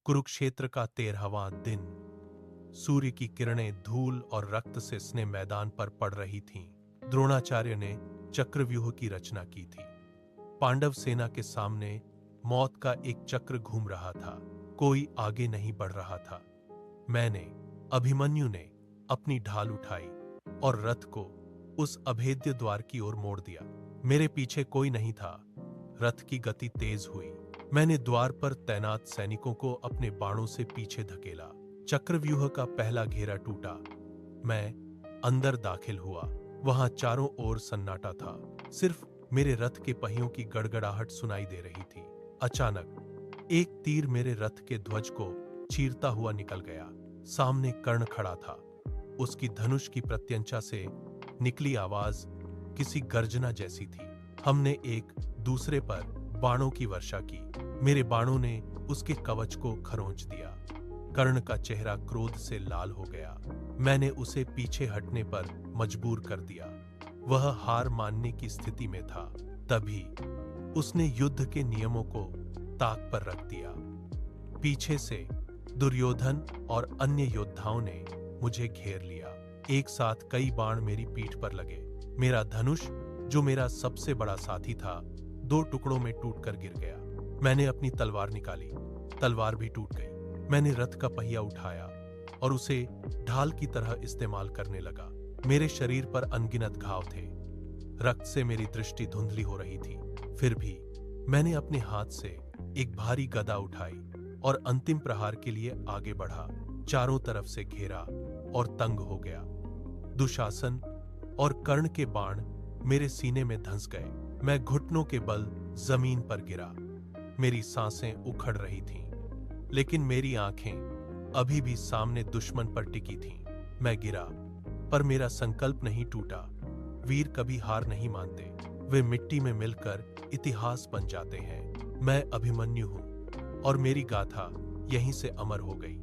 कुरुक्षेत्र का 13वां दिन। सूर्य की किरणें धूल और रक्त से सने मैदान पर पड़ रही थीं। द्रोणाचार्य ने चक्रव्यूह की रचना की थी। पांडव सेना के सामने मौत का एक चक्र घूम रहा था। कोई आगे नहीं बढ़ रहा था। मैंने, अभिमन्यु ने अपनी ढाल उठाई और रथ को उस अभेद्य द्वार की ओर मोड़ दिया। मेरे पीछे कोई नहीं था। रथ की गति तेज हुई। मैंने द्वार पर तैनात सैनिकों को अपने बाणों से पीछे धकेला। चक्रव्यूह का पहला घेरा टूटा। मैं अंदर दाखिल हुआ। वहां चारों ओर सन्नाटा था। सिर्फ मेरे रथ के पहियों की गड़गड़ाहट सुनाई दे रही थी। अचानक एक तीर मेरे रथ के ध्वज को चीरता हुआ निकल गया। सामने कर्ण खड़ा था। उसकी धनुष की प्रत्यंचा से निकली आवाज किसी गर्जना जैसी थी। हमने एक दूसरे पर बाणों की वर्षा की। मेरे बाणों ने उसके कवच को खरोंच दिया। कर्ण का चेहरा क्रोध से लाल हो गया। मैंने उसे पीछे हटने पर मजबूर कर दिया। वह हार मानने की स्थिति में था। तभी उसने युद्ध के नियमों को ताक पर रख दिया। पीछे से दुर्योधन और अन्य योद्धाओं ने मुझे घेर लिया। एक साथ कई बाण मेरी पीठ पर लगे। मेरा धनुष, जो मेरा सबसे बड़ा साथी था, 2 टुकड़ों में टूटकर गिर गया। मैंने अपनी तलवार निकाली। तलवार भी टूट गई। मैंने रथ का पहिया उठाया और उसे ढाल की तरह इस्तेमाल करने लगा। मेरे शरीर पर अनगिनत घाव थे। रक्त से मेरी दृष्टि धुंधली हो रही थी। फिर भी मैंने अपने हाथ से एक भारी गदा उठाई और अंतिम प्रहार के लिए आगे बढ़ा। चारों तरफ से घेरा और तंग हो गया। दुशासन और कर्ण के बाण मेरे सीने में धंस गए। मैं घुटनों के बल जमीन पर गिरा। मेरी सांसें उखड़ रही थीं, लेकिन मेरी आंखें अभी भी सामने दुश्मन पर टिकी थीं। मैं गिरा, पर मेरा संकल्प नहीं टूटा। वीर कभी हार नहीं मानते। वे मिट्टी में मिलकर इतिहास बन जाते हैं। मैं अभिमन्यु हूं और मेरी गाथा यहीं से अमर हो गई।